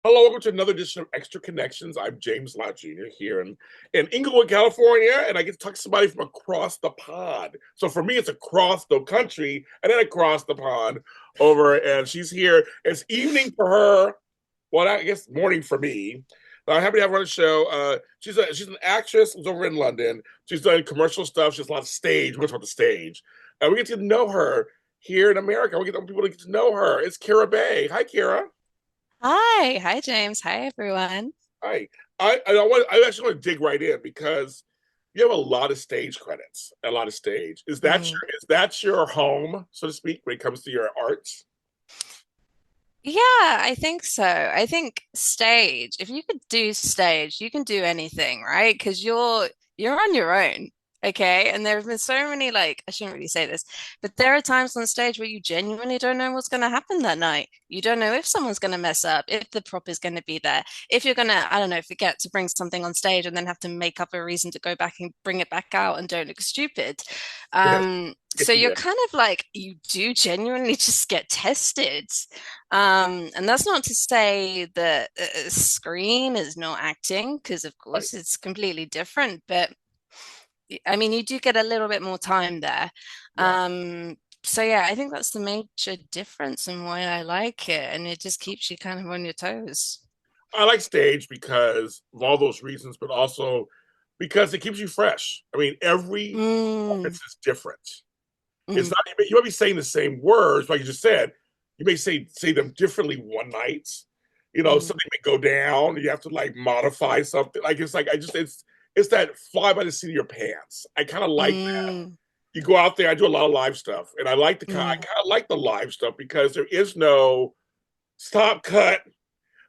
Hello, welcome to another edition of Extra Connections. I'm James Lott Jr. here in Inglewood, California, and I get to talk to somebody from across the pond. So for me, it's across the country and then across the pond over, and she's here. It's evening for her. Well, I guess morning for me. I'm happy to have her on the show. She's an actress who's over in London. She's done commercial stuff. She has a lot of stage. We're going to talk about the stage. We get to know her here in America. We get people to get to know her. It's Kheira Bey. Hi, Kheira. Hi, James. Hi, everyone. Hi. I actually want to dig right in because you have a lot of stage credits, a lot of stage. Mm. Is that your home, so to speak, when it comes to your arts? Yeah, I think so. I think stage, if you could do stage, you can do anything, right? Because you're on your own. Okay. And there have been so many like I shouldn't really say this, but there are times on stage where you genuinely don't know what's gonna happen that night. You don't know if someone's gonna mess up, if the prop is gonna be there, if you're gonna, I don't know, forget to bring something on stage and then have to make up a reason to go back and bring it back out and don't look stupid. Yes. So you're Yeah. kind of like you do genuinely just get tested. And that's not to say that screen is not acting, because of Right. course it's completely different, but I mean, you do get a little bit more time there. Yeah. So yeah, I think that's the major difference and why I like it, and it just keeps you kind of on your toes. I like stage because of all those reasons, but also because it keeps you fresh. I mean, every Mm, performance is different. It's mm, not you might be saying the same words, like you just said. You may say them differently one night. mm, Something may go down. You have to like modify something. Like it's like I just it's that fly by the seat of your pants. I kind of like that. mm, You go out there. I do a lot of live stuff, and I mm, kind of like the live stuff because there is no stop, cut.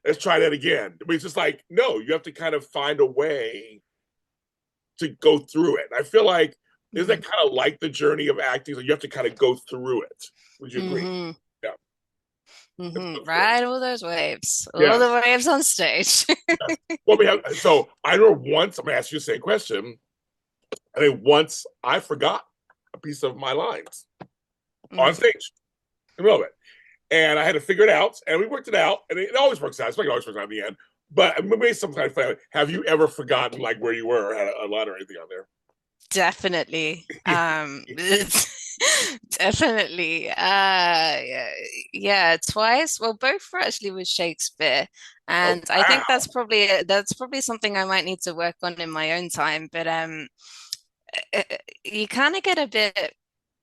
Let's try that again. I mean, it's just like no. You have to kind of find a way to go through it. I feel like is that mm, kind of like the journey of acting? So you have to kind of go through it. Would you agree? mm, Yeah, that's mm. good for Ride all the Yes. waves on stage. Yes. Well, we have. So I remember once. I'm gonna ask you the same question. I mean, once I forgot a piece of my lines on Mm. stage in the middle of it, and I had to figure it out, and we worked it out, and it always works out. It's like it always works out in the end. But maybe sometimes, have you ever forgotten like where you were, or had a line or anything on there? Definitely. Definitely. Yeah, yeah, twice. Well, both were actually with Shakespeare. Oh And I think wow! that's probably something I might need to work on in my own time. But you kind of get a bit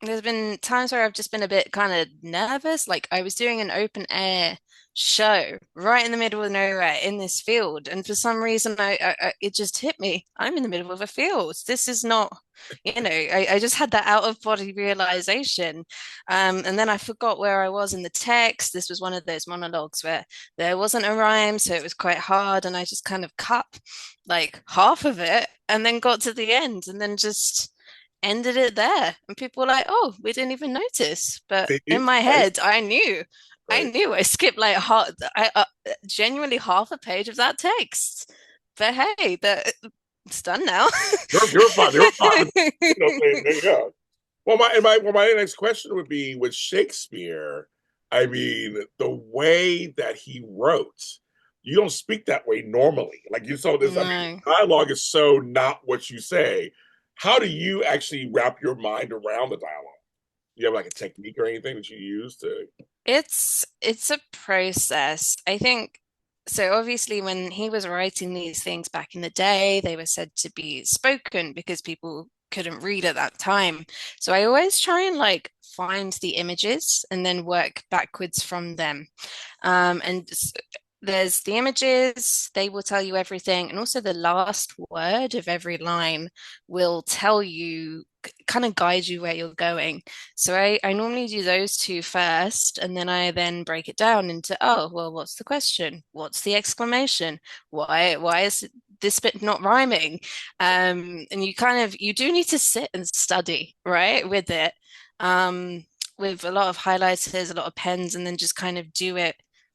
there's been times where I've just been a bit kind of nervous. Like I was doing an open air show right in the middle of nowhere in this field, and for some reason, it just hit me. I'm in the middle of a field. This is not, I just had that out of body realization. And then I forgot where I was in the text. This was one of those monologues where there wasn't a rhyme, so it was quite hard, and I just kind of cut like half of it, and then got to the end, and then just ended it there. And people were like, oh, we didn't even notice. But See, in my right, head, I knew. I right. knew I skipped like genuinely half a page of that text. But hey, it's done now. You're fine. You're fine. There you go. Well, my next question would be with Shakespeare. I mean, the way that he wrote, you don't speak that way normally. Like you saw this. I mean, No. dialogue is so not what you say. How do you actually wrap your mind around the dialogue? Do you have like a technique or anything that you use to? It's a process. I think so obviously when he was writing these things back in the day, they were said to be spoken because people couldn't read at that time. So I always try and like find the images and then work backwards from them. And there's the images, they will tell you everything, and also the last word of every line will tell you, kind of guide you where you're going. So I normally do those two first, and then I then break it down into, oh, well, what's the question? What's the exclamation? Why is this bit not rhyming? And you do need to sit and study, right, with it. With a lot of highlighters, a lot of pens, and then just kind of do it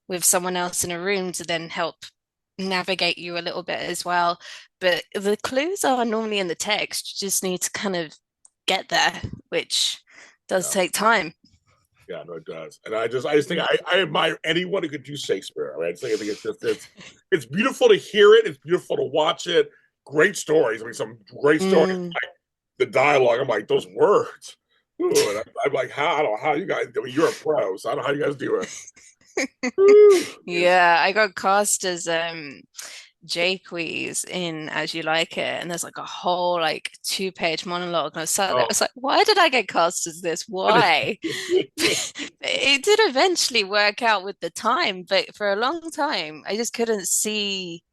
with someone else in a room to then help navigate you a little bit as well. But the clues are normally in the text. You just need to kind of get there, which does Yeah. take time. Yeah, no, it does. And I just think I admire anyone who could do Shakespeare. I mean, I think it's beautiful to hear it. It's beautiful to watch it. Great stories. I mean, some great stories. Mm. The dialogue. I'm like those words. Ooh, and I'm like, how I don't know how you guys. I mean, you're a pro, so I don't know how you guys do it. Ooh, yes. Yeah, I got cast as Jaques in As You Like It, and there's like a whole like two-page monologue. And I was sat there, I Oh, was like, why did I get cast as this? Why? It did eventually work out with the time, but for a long time, I just couldn't see.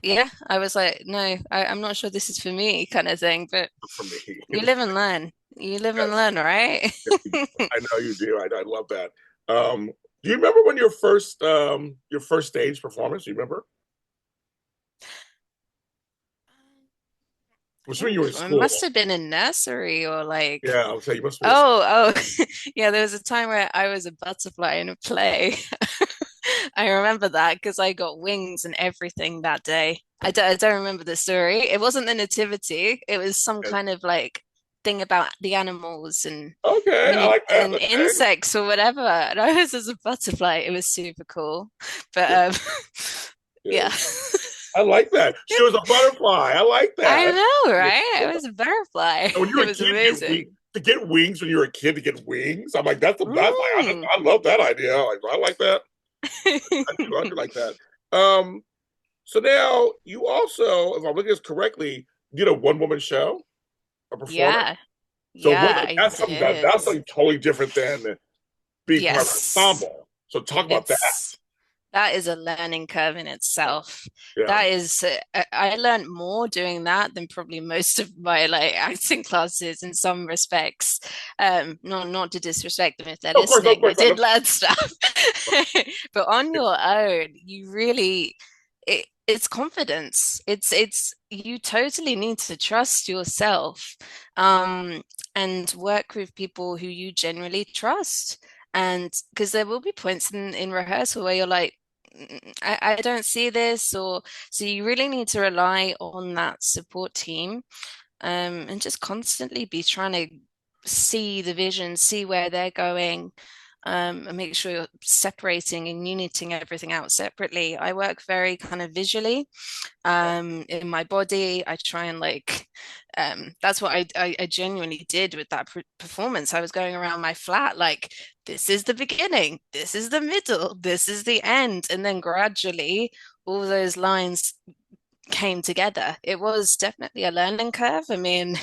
Yeah, I was like, no, I'm not sure this is for me, kind of thing. But for me. you live and learn. You live and Yes, learn, right? yes, you do. I know you do. I love that. Do you remember when your first stage performance? Do you remember? I'm I assuming don't, you were in it school. must have been in nursery or like, Yeah, I would say you must be. oh, yeah, there was a time where I was a butterfly in a play. I remember that because I got wings and everything that day. I don't remember the story. It wasn't the nativity. It was some kind of like thing about the animals and Okay, I like that. and Okay. insects or whatever. And I was as a butterfly. It was super cool. But Yeah, yeah. yes. I like that. She was a butterfly. I like I that. know, Yeah. right? I was a butterfly. And when you It were a was kid, get wings, amazing. to get wings when you were a kid to get wings. I'm like, that's like Mm. I love that idea. Like I like that. I do like that. Um, so now you also, if I'm looking at this correctly, did a one woman show, a performance. Yeah. So Yeah, I did. that's something totally different than being part of an Yes. ensemble. So talk about that. It's that is a learning curve in Yeah. itself. Yeah. That is, I learned more doing that than probably most of my like acting classes in some respects. Not to disrespect them if they're Of listening. I course, I know. did learn stuff, but on your own, you really, it's confidence. It's you totally need to trust yourself, and work with people who you genuinely trust. And because there will be points in rehearsal where you're like, I don't see this, or so you really need to rely on that support team, and just constantly be trying to see the vision, see where they're going, and make sure you're separating and uniting everything out separately. I work very kind of visually, in my body. I try and like, that's what I genuinely did with that performance. I was going around my flat like, this is the beginning, this is the middle, this is the end, and then gradually all those lines came together. It was definitely a learning curve. I mean,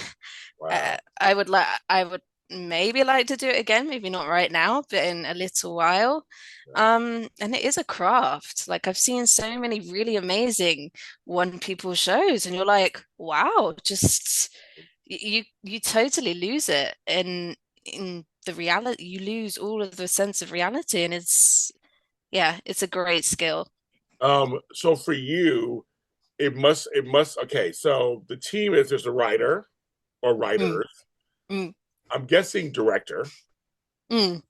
Wow. I would maybe like to do it again, maybe not right now, but in a little while. Yeah. And it is a craft. Like I've seen so many really amazing one people shows, and you're like, wow, just you totally lose it. And in the reality, you lose all of the sense of reality, and it's yeah, it's a great skill. So for you, it must okay, so the team is there's a writer or Mm, writers. mm, I'm guessing director.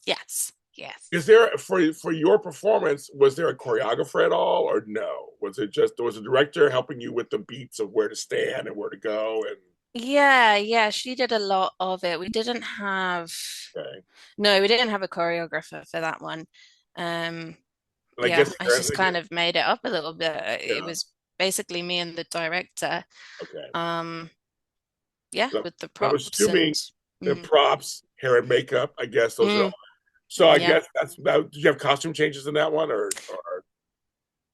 yes, yes. Is there for your performance, was there a choreographer at all or no? Was it just there was a director helping you with the beats of where to stand and where to go and Yeah, yeah, she did a lot of it. We didn't have, okay. no, we didn't have a choreographer for that one. Um, And I yeah, guess I just kind of made it up a little bit. It yeah, was basically me and the director. okay. Um, yeah, So with the I'm props assuming and the mm, props, hair and makeup, I guess those are all. mm, So I yeah. guess that's about, did you have costume changes in that one or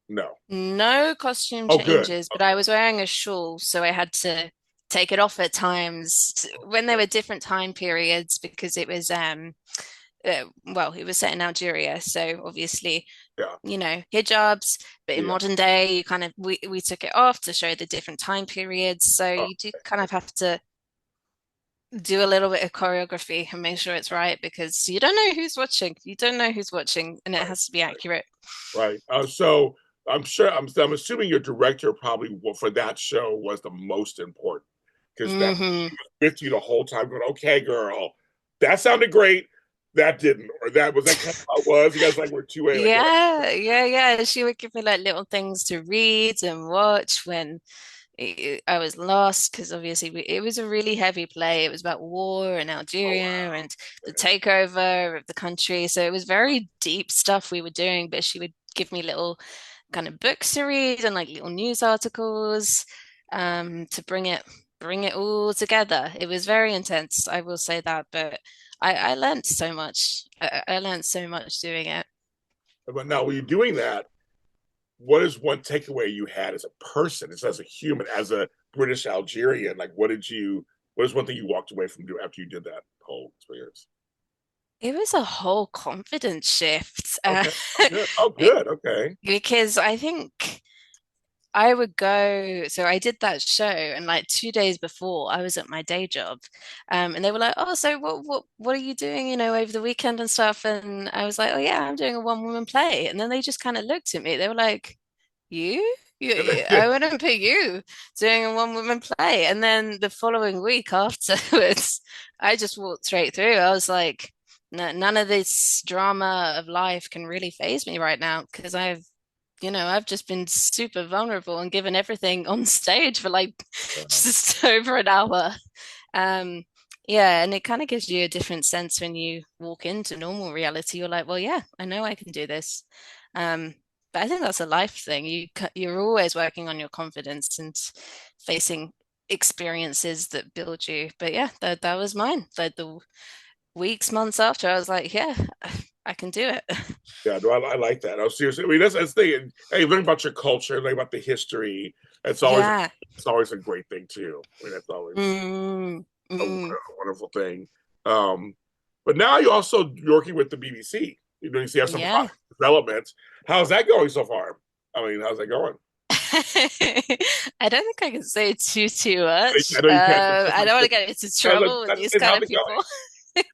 no? No costume Oh, good. changes, but I was wearing a shawl, so I had to take it off at times when there were different time periods because it was well, it was set in Algeria, so obviously, Yeah. hijabs, but in Yeah. modern day, you kind of we took it off to show the different time periods. So Oh, you do kind of have to do a little bit of choreography and make sure it's right because you don't know who's watching. You don't know who's watching, and it right. has to be accurate. Right. So I'm sure I'm assuming your director probably for that show was the most important because that Hmm. with you the whole time going, okay, girl, that sounded great. That didn't, or that was that kind of how it was. You guys like were 2A, like, Yeah, yeah, yeah. She would give me like little things to read and watch when I was lost because obviously it was a really heavy play. It was about war in Oh Algeria wow. and the takeover of the country. So it was very deep stuff we were doing, but she would give me little kind of books to read and like little news articles to bring it all together. It was very intense, I will say that, but I learned so much. I learned so much doing it. But now, when you're doing that, what is one takeaway you had as a person, as a human, as a British Algerian? Like, what is one thing you walked away from doing after you did that whole experience? It was a whole confidence shift. Okay. Oh, good. Oh, good. Okay. Because I think I would go, so I did that show, and like 2 days before, I was at my day job, and they were like, "Oh, so what are you doing, over the weekend and stuff?" And I was like, "Oh yeah, I'm doing a one-woman play." And then they just kind of looked at me. They were like, "You? I wouldn't put you doing a one-woman play." And then the following week afterwards, I just walked straight through. I was like, "No, none of this drama of life can really faze me right now because I've just been super vulnerable and given everything on stage for like just over an hour. Um, yeah, and it kind of gives you a different sense when you walk into normal reality. You're like, well, yeah, I know I can do this. Um, but I think that's a life thing. You're always working on your confidence and facing experiences that build you. But yeah, that was mine. Like the weeks, months after, I was like, yeah, I can do it. Yeah, no, I like that. Oh, seriously. I mean, that's the thing. Hey, learn about your culture, learn about the history. It's always Yeah. it's always a great thing too. I mean, that's always Mm, mm, a wonderful thing. Um, but now you're also working with the BBC. You see, you have some yeah. product development. How's that going so far? I mean, how's that going? I don't think I can say too much. I know you can't. I don't want to get into trouble with these kind How's of it going? people.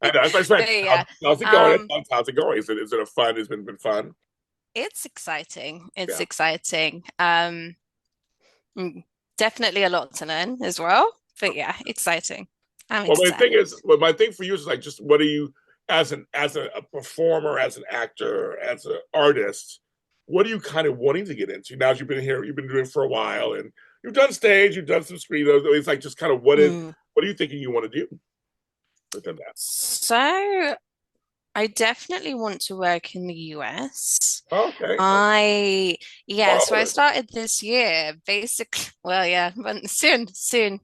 I know. That's what I But said. yeah, How's it going? um, How's it going? Is it a fun? It's been fun. it's exciting. It's Yeah. exciting. Mm, definitely a lot to learn as well. But yeah, exciting. I'm Well, my thing excited. is, well, my thing for you is like, just what do you, as a performer, as an actor, as an artist, what are you kind of wanting to get into now? As you've been here, you've been doing it for a while, and you've done stage, you've done some screen. It's like just kind of Mm. what are you thinking you want to do within that? So I definitely want to work in the US. Okay. I yeah, so I Oh, started this year basically. Well, yeah, but soon,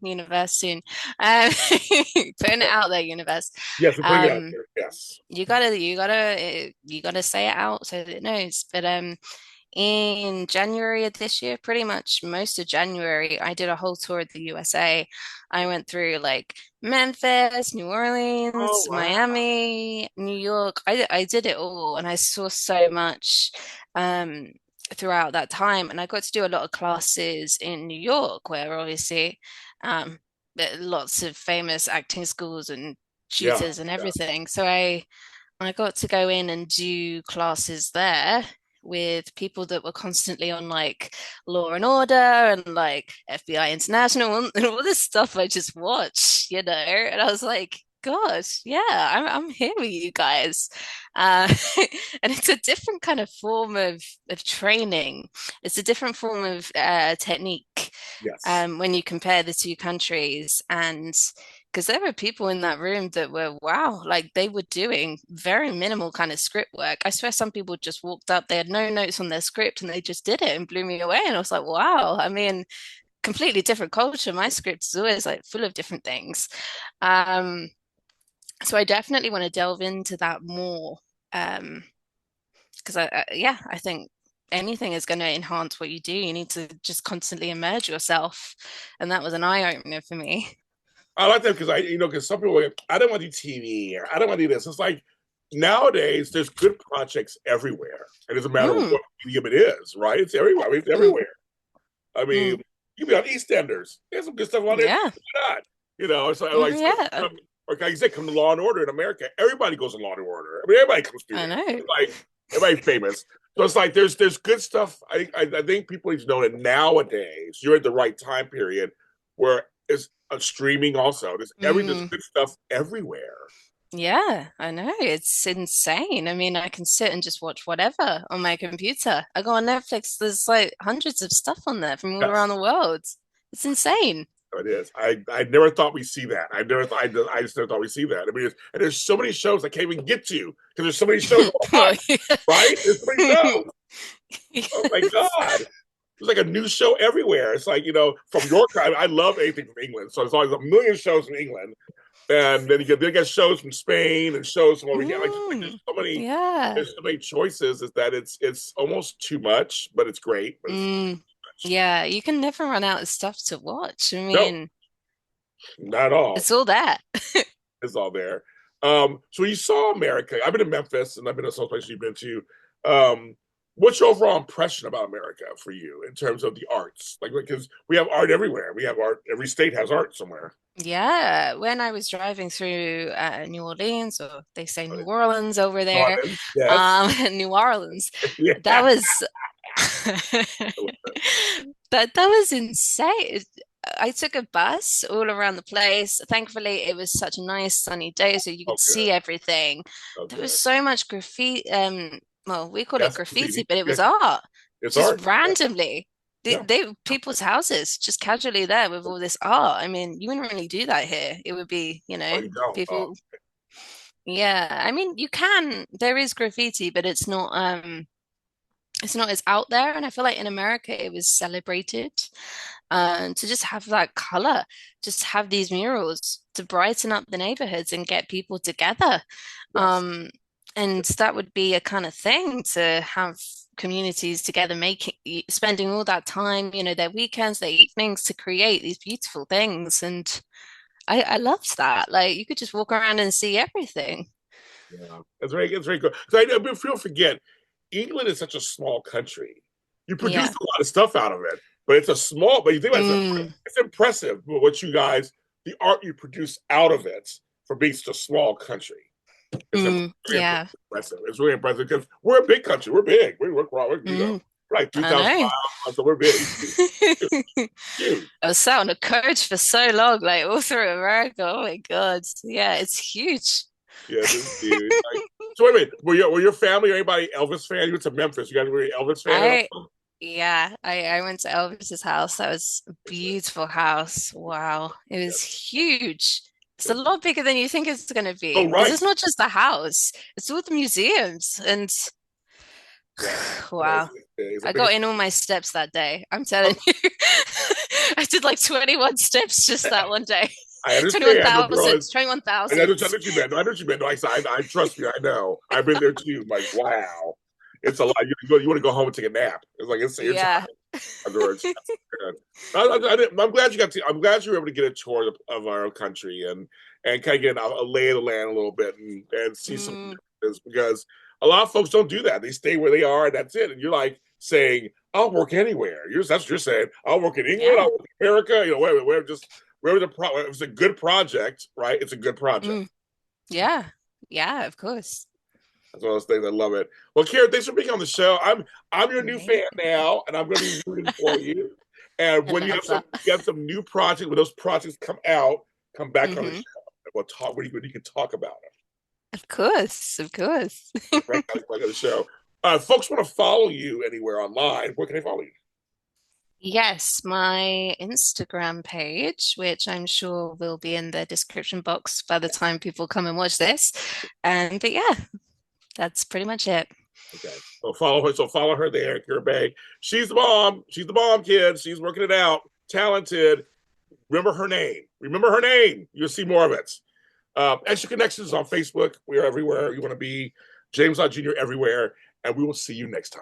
universe, soon. Putting it out there, universe. yes, we're putting it out Um, there. Yes. you gotta say it out so that it knows. But in January of this year, pretty much most of January, I did a whole tour of the USA. I went through like Memphis, New Oh Orleans, wow. Miami, New York. I did it all and I saw so much um, throughout that time. And I got to do a lot of classes in New York, where obviously there are lots of famous acting schools and Yeah. tutors and Yeah. everything. So I got to go in and do classes there with people that were constantly on like Law and Order and like FBI International and all this stuff I just watched. And I was like, gosh, yeah, I'm here with you guys. Uh, and it's a different kind of form of training. It's a different form of technique Yes. when you compare the two countries. And because there were people in that room that were, wow, like they were doing very minimal kind of script work. I swear some people just walked up, they had no notes on their script and they just did it and blew me away. And I was like, wow, I mean, completely different culture. My script is always like full of different things. Um, so I definitely want to delve into that more. Because yeah, I think anything is going to enhance what you do. You need to just constantly immerse yourself. And that was an eye opener for me. I like that because because some people are like, I don't want to do TV or I don't want to do this. It's like nowadays there's good projects everywhere, and it's a matter of Mm, what medium it is, right? It's everywhere. I mean, it's mm, everywhere. I mean, mm. you be on EastEnders. There's some good stuff on there. Yeah. Why not? It's like Yeah. like you said, come to Law and Order in America. Everybody goes to Law and Order. I mean, everybody comes through I there. know. It's like everybody famous. So it's like there's good stuff. I think people need to know that nowadays you're at the right time period where it's a streaming also. There's Mm, good stuff everywhere. yeah, I know. It's insane. I mean, I can sit and just watch whatever on my computer. I go on Netflix, there's like hundreds of stuff on there from all around Yes. the world. It's insane. It is. I never thought we'd see that. I just never thought we'd see that. I mean, and there's so many shows I can't even get to because there's so many shows on, right? There's so many shows. Oh my God. There's like a new show everywhere. It's like, from York, I love anything from England. So there's always a million shows from England. And then they get shows from Spain and shows from over here. Like Yeah. there's so many choices is that it's almost too much, but it's great. But it's too much. Yeah, you can never run out of stuff to watch. I No, mean, not at all. it's all there. It's all there. So you saw America. I've been to Memphis and I've been to some places you've been to. What's your overall impression about America for you in terms of the arts? Like, because we have art everywhere. We have art. Every state has art somewhere. Yeah, when I was driving through New Orleans, or they say New Orleans over there, Yes. New Orleans, Yeah. that was that was insane. I took a bus all around the place. Thankfully, it was such a nice sunny day, so you could Okay. see everything. There Okay. was so much graffiti. Well, we call it Yes, graffiti, graffiti. but it Yeah, was art, it's art. just randomly. Yeah. People's houses just casually there with all this art. I mean, you wouldn't really do that here. It would be, Oh, you don't. Oh, people. Yeah, I mean, you can. There is graffiti, but it's not as out there. And I feel like in America it was celebrated. To just have that color, just have these murals to brighten up the neighborhoods and get people together. yes. Um, and that would be a kind of thing to have communities together, making spending all that time, their weekends, their evenings to create these beautiful things. And I loved that. Like you could just walk around and see everything. Yeah. It's very good. So people forget, England is such a small country. You produce Yeah. a lot of stuff out of it, but it's a small. But you think about it, Mm, it's impressive what you guys, the art you produce out of it for being such a small country. It's very yeah. impressive. It's really impressive because we're a big country. We're big. Mm, We're like I 3,000 know. miles, so we're big. Huge. I was sat on a coach for so long, like all through America. Oh my God. Yeah, it's huge. Yeah, this is huge. Like, so wait a minute. Were your family or anybody Elvis fan? You went to Memphis. You guys were you Elvis fan at I all? Yeah, I went to Elvis's house. That was a Okay. beautiful house. Wow. It Yeah. was huge. It's a Yeah. lot bigger than you think it's going to be Oh, because right. it's not just the house, it's all the museums. And Yeah. wow, It's a I big. got in all my steps that day. I'm telling you. I did like 21 steps just that one day. I understand, but girl, 21,000, I know 21,000. what you meant. I know what you meant. No, I trust you. I know. I've been there too. Like, wow, it's a lot. You want to go home and take a nap. It's like it's Yeah. afterwards. I'm glad you got to. I'm glad you were able to get a tour of our country and kind of get a lay of the land a little bit and see some Mm, differences because a lot of folks don't do that. They stay where they are and that's it. And you're like saying, "I'll work anywhere." That's what you're saying. I'll work in England. yeah. I'll work in America. Where just wherever if it's a good project, right? It's a good project. Mm, yeah. Yeah, of course. That's one of those things. I love it. Well, Kheira, thanks for being on the show. I'm your new fan Amazing. now, and I'm going to be rooting for you. And I when love that. you have some new projects, when those projects come out, come back on the Hmm. show. And we'll talk. When you can talk about Of course, of course. it. Right back on the show. Folks want to follow you anywhere online. Where can they follow you? Yes, my Instagram page, which I'm sure will be in the description box by the time people come and watch this. But yeah, that's pretty much it. Okay. So follow her. So follow her there, Kheira Bey. She's the bomb. She's the bomb, kid. She's working it out. Talented. Remember her name. Remember her name. You'll see more of it. Extra Connections on Facebook. We are everywhere you want to be. James Lott Jr. everywhere. And we will see you next time.